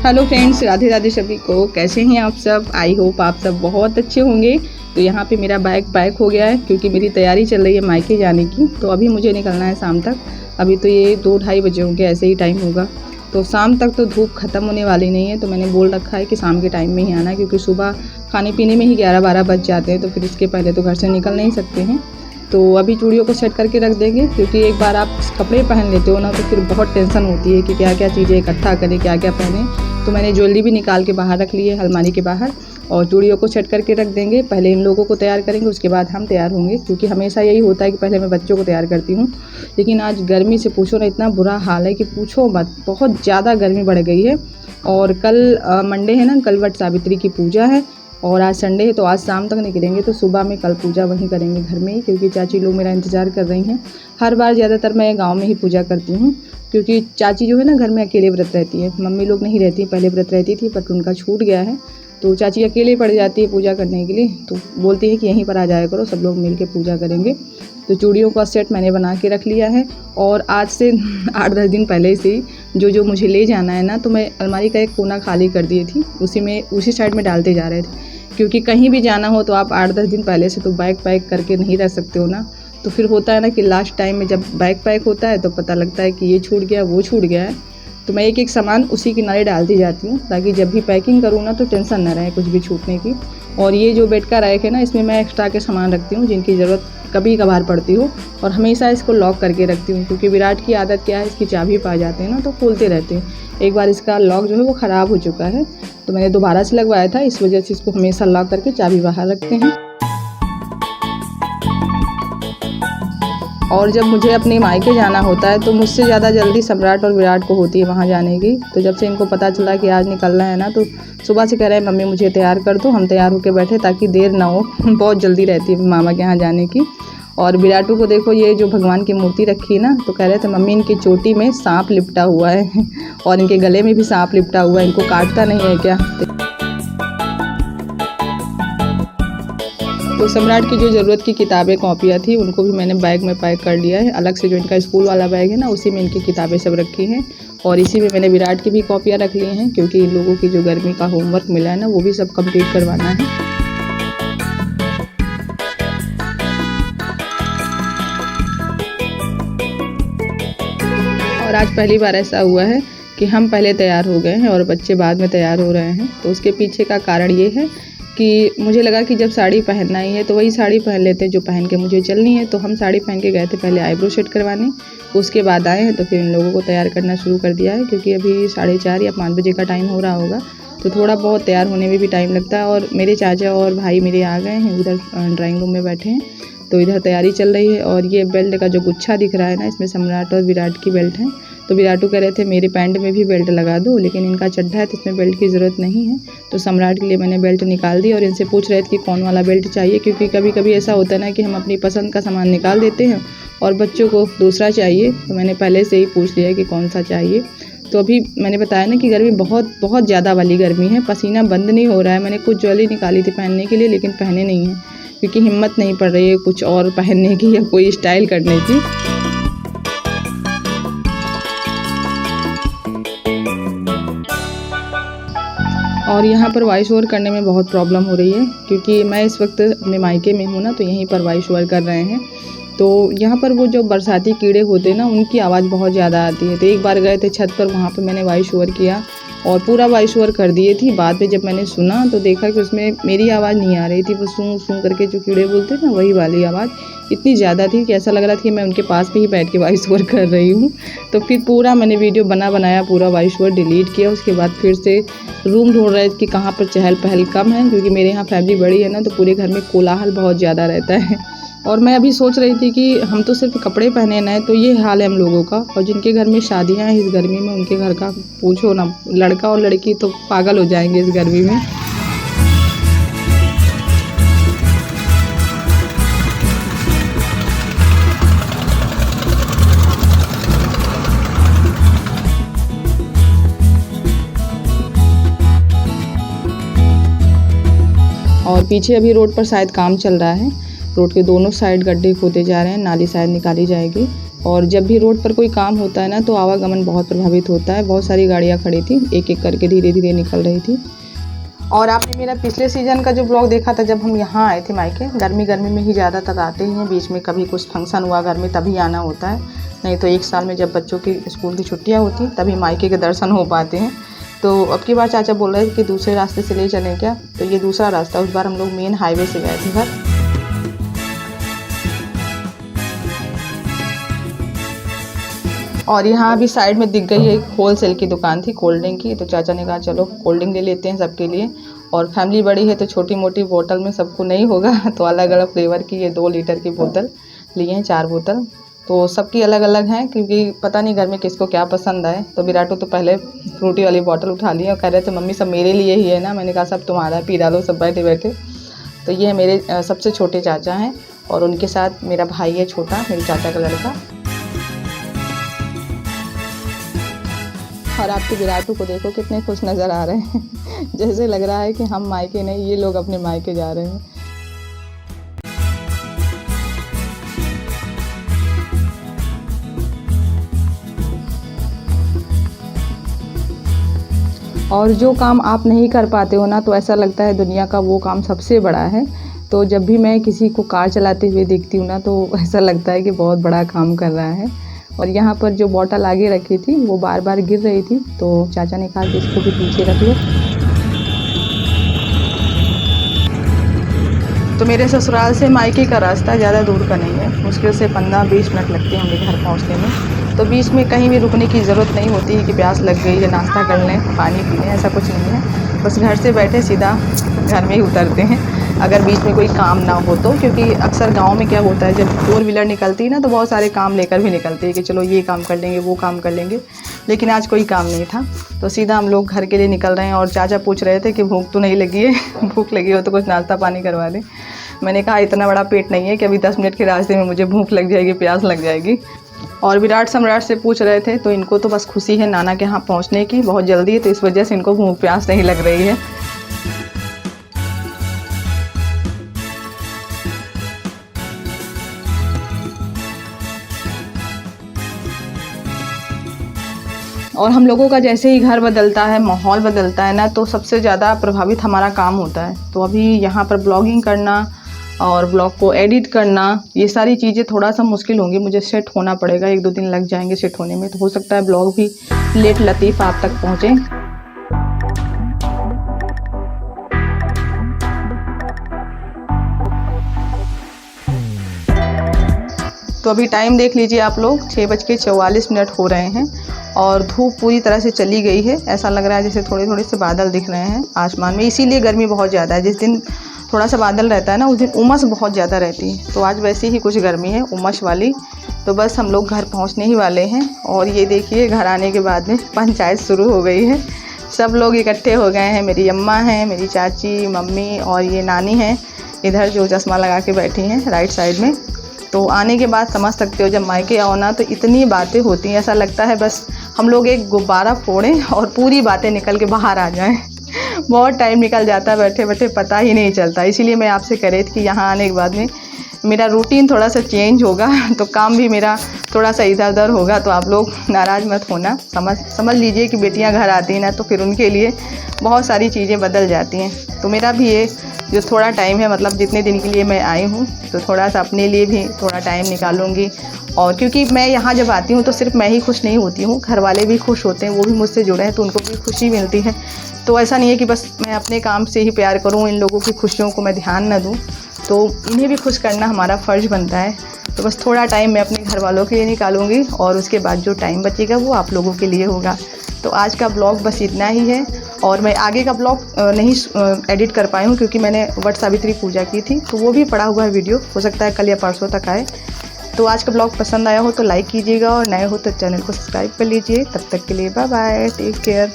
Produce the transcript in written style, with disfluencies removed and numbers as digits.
Hello friends, Radhe Radhe सभी को। कैसे हैं आप सब? आई होप आप सब बहुत अच्छे होंगे। तो यहाँ पे मेरा बैग पैक हो गया है क्योंकि मेरी तैयारी चल रही है मायके जाने की। तो अभी मुझे निकलना है शाम तक। अभी तो ये 2-2:30 बजे होंगे, ऐसे ही टाइम होगा। तो शाम तक तो धूप ख़त्म होने वाली नहीं है, तो मैंने बोल रखा है कि शाम के टाइम में ही आना है क्योंकि सुबह खाने पीने में ही 11-12 बज जाते हैं। तो फिर इसके पहले तो घर से निकल नहीं सकते हैं। तो अभी चूड़ियों को सेट करके रख देंगे क्योंकि एक बार आप कपड़े पहन लेते हो ना तो फिर बहुत टेंशन होती है कि क्या क्या चीज़ें इकट्ठा करें, क्या क्या पहने। तो मैंने ज्वेलरी भी निकाल के बाहर रख ली है अलमारी के बाहर, और चूड़ियों को सेट करके रख देंगे। पहले इन लोगों को तैयार करेंगे, उसके बाद हम तैयार होंगे क्योंकि हमेशा यही होता है कि पहले मैं बच्चों को तैयार करती हूँ। लेकिन आज गर्मी से पूछो ना, इतना बुरा हाल है कि पूछो मत, बहुत ज़्यादा गर्मी बढ़ गई है। और कल मंडे है ना, कल वट सावित्री की पूजा है और आज संडे है, तो आज शाम तक निकलेंगे। तो सुबह में कल पूजा वहीं करेंगे घर में ही, क्योंकि चाची लोग मेरा इंतज़ार कर रही हैं। हर बार ज़्यादातर मैं गांव में ही पूजा करती हूँ क्योंकि चाची जो है ना घर में अकेले व्रत रहती है। मम्मी लोग नहीं रहती, पहले व्रत रहती थी बट उनका छूट गया है। तो चाची अकेले पड़ जाती है पूजा करने के लिए, तो बोलती है कि यहीं पर आ जाया करो, सब लोग मिल के पूजा करेंगे। तो चूड़ियों का सेट मैंने बना के रख लिया है और आज से 8-10 दिन पहले से ही जो मुझे ले जाना है ना, तो मैं अलमारी का एक कोना खाली कर दी थी, उसी साइड में डालते जा रहे थे। क्योंकि कहीं भी जाना हो तो आप 8-10 दिन पहले से तो बैग पैक करके नहीं रख सकते हो ना। तो फिर होता है ना कि लास्ट टाइम में जब बैग पैक होता है तो पता लगता है कि ये छूट गया, वो छूट गया है। तो मैं एक एक सामान उसी किनारे डालती जाती हूँ ताकि जब भी पैकिंग करूँ ना तो टेंशन ना रहे कुछ भी छूटने की। और ये जो बेड का रैक है ना, इसमें मैं एक्स्ट्रा के सामान रखती हूँ जिनकी ज़रूरत कभी कभार पड़ती हो, और हमेशा इसको लॉक करके रखती हूँ क्योंकि विराट की आदत क्या है, इसकी चाबी पा जाते हैं ना तो खोलते रहते हैं। एक बार इसका लॉक जो है वो ख़राब हो चुका है, तो मैंने दोबारा से लगवाया था, इस वजह से इसको हमेशा लॉक करके चाबी बाहर रखते हैं। और जब मुझे अपने मायके जाना होता है तो मुझसे ज़्यादा जल्दी सम्राट और विराट को होती है वहाँ जाने की। तो जब से इनको पता चला कि आज निकलना है ना, तो सुबह से कह रहे हैं मम्मी मुझे तैयार कर दो, हम तैयार होकर बैठे ताकि देर ना हो। बहुत जल्दी रहती है मामा के यहाँ जाने की। और विराटू को देखो, ये जो भगवान की मूर्ति रखी है ना, तो कह रहे थे मम्मी इनकी चोटी में सांप लिपटा हुआ है और इनके गले में भी सांप लिपटा हुआ है, इनको काटता नहीं है क्या? तो सम्राट की जो ज़रूरत की किताबें कॉपियाँ थी उनको भी मैंने बैग में पैक कर लिया है। अलग से जो इनका स्कूल वाला बैग है ना, उसी में इनकी किताबें सब रखी हैं। और इसी में मैंने विराट की भी कॉपियाँ रख ली हैं क्योंकि इन लोगों की जो गर्मी का होमवर्क मिला है ना, वो भी सब कंप्लीट करवाना है। और आज पहली बार ऐसा हुआ है कि हम पहले तैयार हो गए हैं और बच्चे बाद में तैयार हो रहे हैं। तो उसके पीछे का कारण ये है कि मुझे लगा कि जब साड़ी पहनना ही है तो वही साड़ी पहन लेते हैं जो पहन के मुझे चलनी है। तो हम साड़ी पहन के गए थे पहले आईब्रो सेट करवाने, उसके बाद आए हैं तो फिर इन लोगों को तैयार करना शुरू कर दिया है क्योंकि अभी 4:30 या 5 बजे का टाइम हो रहा होगा। तो थोड़ा बहुत तैयार होने में भी टाइम लगता है। और मेरे चाचा और भाई मेरे आ गए हैं, उधर ड्राइंग रूम में बैठे हैं, तो इधर तैयारी चल रही है। और ये बेल्ट का जो गुच्छा दिख रहा है ना, इसमें सम्राट और विराट की बेल्ट है। तो विराटू कह रहे थे मेरे पैंट में भी बेल्ट लगा दो, लेकिन इनका चड्ढा है तो इसमें बेल्ट की ज़रूरत नहीं है। तो सम्राट के लिए मैंने बेल्ट निकाल दी और इनसे पूछ रहे थे कि कौन वाला बेल्ट चाहिए, क्योंकि कभी कभी ऐसा होता है ना कि हम अपनी पसंद का सामान निकाल देते हैं और बच्चों को दूसरा चाहिए। तो मैंने पहले से ही पूछ लिया कि कौन सा चाहिए। तो अभी मैंने बताया ना कि गर्मी बहुत बहुत ज़्यादा वाली गर्मी है, पसीना बंद नहीं हो रहा है। मैंने कुछ ज्वेलरी निकाली थी पहनने के लिए, लेकिन पहने नहीं हैं क्योंकि हिम्मत नहीं पड़ रही है कुछ और पहनने की या कोई स्टाइल करने की। और यहाँ पर वॉइस ओवर करने में बहुत प्रॉब्लम हो रही है क्योंकि मैं इस वक्त अपने मायके में हूँ ना, तो यहीं पर वॉइस ओवर कर रहे हैं। तो यहाँ पर वो जो बरसाती कीड़े होते हैं ना, उनकी आवाज़ बहुत ज़्यादा आती है। तो एक बार गए थे छत पर, वहाँ पर मैंने वॉइस ओवर किया और पूरा वॉइस ओवर कर दिए थी। बाद में जब मैंने सुना तो देखा कि उसमें मेरी आवाज़ नहीं आ रही थी, वो सूं सूं करके जो कीड़े बोलते हैं ना, वही वाली आवाज़ इतनी ज़्यादा थी कि ऐसा लग रहा था कि मैं उनके पास में ही बैठ के वॉइस ओवर कर रही हूँ। तो फिर पूरा मैंने वीडियो बनाया, पूरा वॉइस ओवर डिलीट किया। उसके बाद फिर से रूम ढूंढ रहे थे कि कहाँ पर चहल पहल कम है, क्योंकि मेरे यहाँ फैमिली बड़ी है ना, तो पूरे घर में कोलाहल बहुत ज़्यादा रहता है। और मैं अभी सोच रही थी कि हम तो सिर्फ कपड़े पहने ना है, तो ये हाल है हम लोगों का। और जिनके घर में शादियां हैं इस गर्मी में, उनके घर का पूछो ना, लड़का और लड़की तो पागल हो जाएंगे इस गर्मी में। और पीछे अभी रोड पर शायद काम चल रहा है, रोड के दोनों साइड गड्ढे खोदे जा रहे हैं, नाली शायद निकाली जाएगी। और जब भी रोड पर कोई काम होता है ना तो आवागमन बहुत प्रभावित होता है। बहुत सारी गाड़ियाँ खड़ी थी, एक एक करके धीरे धीरे निकल रही थी। और आपने मेरा पिछले सीज़न का जो ब्लॉग देखा था, जब हम यहाँ आए थे मायके, गर्मी में ही ज़्यादातर आते ही हैं। बीच में कभी कुछ फंक्शन हुआ घर में तभी आना होता है, नहीं तो एक साल में जब बच्चों की स्कूल की छुट्टियाँ होती तभी मायके के दर्शन हो पाते हैं। तो अब की बार चाचा बोल रहे थे कि दूसरे रास्ते से ले चलें क्या, तो ये दूसरा रास्ता, उस बार हम लोग मेन हाईवे से गए थे घर। और यहाँ अभी साइड में दिख गई है एक होलसेल की दुकान थी कोल्ड ड्रिंक की, तो चाचा ने कहा चलो कोल्ड ड्रिंक ले लेते हैं सबके लिए। और फैमिली बड़ी है तो छोटी मोटी बोतल में सबको नहीं होगा, तो अलग अलग फ्लेवर की ये 2 लीटर की बोतल लिए हैं, 4 बोतल। तो सबकी अलग अलग हैं, क्योंकि पता नहीं घर में किसको क्या पसंद आए। तो विराटो तो पहले फ्रूटी वाली बोतल उठा ली और कह रहे थे मम्मी सब मेरे लिए ही है ना। मैंने कहा सब तुम्हारा, पी डालो सब बैठे बैठे। तो ये मेरे सबसे छोटे चाचा हैं और उनके साथ मेरा भाई है छोटा, मेरे चाचा का लड़का। और आपके विराटू को देखो कितने खुश नज़र आ रहे हैं जैसे लग रहा है कि हम मायके नहीं, ये लोग अपने मायके जा रहे हैं। और जो काम आप नहीं कर पाते हो ना, तो ऐसा लगता है दुनिया का वो काम सबसे बड़ा है। तो जब भी मैं किसी को कार चलाते हुए देखती हूँ ना, तो ऐसा लगता है कि बहुत बड़ा काम कर रहा है। और यहाँ पर जो बॉटल आगे रखी थी वो बार बार गिर रही थी, तो चाचा ने कहा कि इसको भी पीछे रख लो। तो मेरे ससुराल से मायके का रास्ता ज़्यादा दूर का नहीं है, मुश्किल से 15-20 मिनट लगते हैं हमें घर पहुँचने में। तो बीच में कहीं भी रुकने की ज़रूरत नहीं होती है कि प्यास लग गई या नाश्ता कर लें, पानी पी लें, ऐसा कुछ नहीं है। बस घर से बैठे सीधा घर में ही उतरते हैं, अगर बीच में कोई काम ना हो तो। क्योंकि अक्सर गांव में क्या होता है, जब 4 व्हीलर निकलती है ना तो बहुत सारे काम लेकर भी निकलती है कि चलो ये काम कर लेंगे, वो काम कर लेंगे। लेकिन आज कोई काम नहीं था, तो सीधा हम लोग घर के लिए निकल रहे हैं। और चाचा पूछ रहे थे कि भूख तो नहीं लगी है भूख लगी हो तो कुछ नाश्ता पानी करवा दें। मैंने कहा इतना बड़ा पेट नहीं है कि अभी 10 मिनट के रास्ते में मुझे भूख लग जाएगी, प्यास लग जाएगी। और विराट सम्राट से पूछ रहे थे, तो इनको तो बस खुशी है नाना के यहाँ पहुँचने की, बहुत जल्दी है, तो इस वजह से इनको भूख प्यास नहीं लग रही है। और हम लोगों का जैसे ही घर बदलता है, माहौल बदलता है ना, तो सबसे ज़्यादा प्रभावित हमारा काम होता है। तो अभी यहाँ पर ब्लॉगिंग करना और ब्लॉग को एडिट करना, ये सारी चीज़ें थोड़ा सा मुश्किल होंगी, मुझे सेट होना पड़ेगा, 1-2 दिन लग जाएंगे सेट होने में। तो हो सकता है ब्लॉग भी लेट लतीफ़ आप तक पहुँचे। तो अभी टाइम देख लीजिए आप लोग, 6:44 हो रहे हैं और धूप पूरी तरह से चली गई है। ऐसा लग रहा है जैसे थोड़े थोड़े से बादल दिख रहे हैं आसमान में, इसीलिए गर्मी बहुत ज़्यादा है। जिस दिन थोड़ा सा बादल रहता है ना, उस दिन उमस बहुत ज़्यादा रहती है। तो आज वैसे ही कुछ गर्मी है उमस वाली। तो बस हम लोग घर पहुंचने ही वाले हैं। और ये देखिए घर आने के बाद में पंचायत शुरू हो गई है, सब लोग इकट्ठे हो गए हैं। मेरी अम्मा हैं, मेरी चाची, मम्मी और ये नानी हैं इधर जो चश्मा लगा के बैठी हैं राइट साइड में। तो आने के बाद समझ सकते हो, जब मायके आओ ना तो इतनी बातें होती हैं, ऐसा लगता है बस हम लोग एक गुब्बारा फोड़ें और पूरी बातें निकल के बाहर आ जाएं। बहुत टाइम निकल जाता है बैठे बैठे, पता ही नहीं चलता। इसीलिए मैं आपसे कह रही थी कि यहाँ आने के बाद में मेरा रूटीन थोड़ा सा चेंज होगा, तो काम भी मेरा थोड़ा सा इधर उधर होगा। तो आप लोग नाराज़ मत होना, समझ लीजिए कि बेटियां घर आती हैं ना तो फिर उनके लिए बहुत सारी चीज़ें बदल जाती हैं। तो मेरा भी ये जो थोड़ा टाइम है, मतलब जितने दिन के लिए मैं आई हूँ, तो थोड़ा सा अपने लिए भी थोड़ा टाइम निकालूंगी। और क्योंकि मैं यहाँ जब आती हूँ तो सिर्फ मैं ही खुश नहीं होती हूँ, घर वाले भी खुश होते हैं, वो भी मुझसे जुड़े हैं तो उनको भी खुशी मिलती है। तो ऐसा नहीं है कि बस मैं अपने काम से ही प्यार करूँ, इन लोगों की खुशियों को मैं ध्यान न दूँ, तो इन्हें भी खुश करना हमारा फ़र्ज़ बनता है। तो बस थोड़ा टाइम मैं अपने घर वालों के लिए निकालूंगी और उसके बाद जो टाइम बचेगा वो आप लोगों के लिए होगा। तो आज का ब्लॉग बस इतना ही है। और मैं आगे का ब्लॉग नहीं एडिट कर पाई हूँ क्योंकि मैंने वट सावित्री पूजा की थी, तो वो भी पड़ा हुआ है वीडियो, हो सकता है कल या परसों तक आए। तो आज का ब्लॉग पसंद आया हो तो लाइक कीजिएगा और नए हो तो चैनल को सब्सक्राइब कर लीजिए। तब तक के लिए बाय बाय, टेक केयर।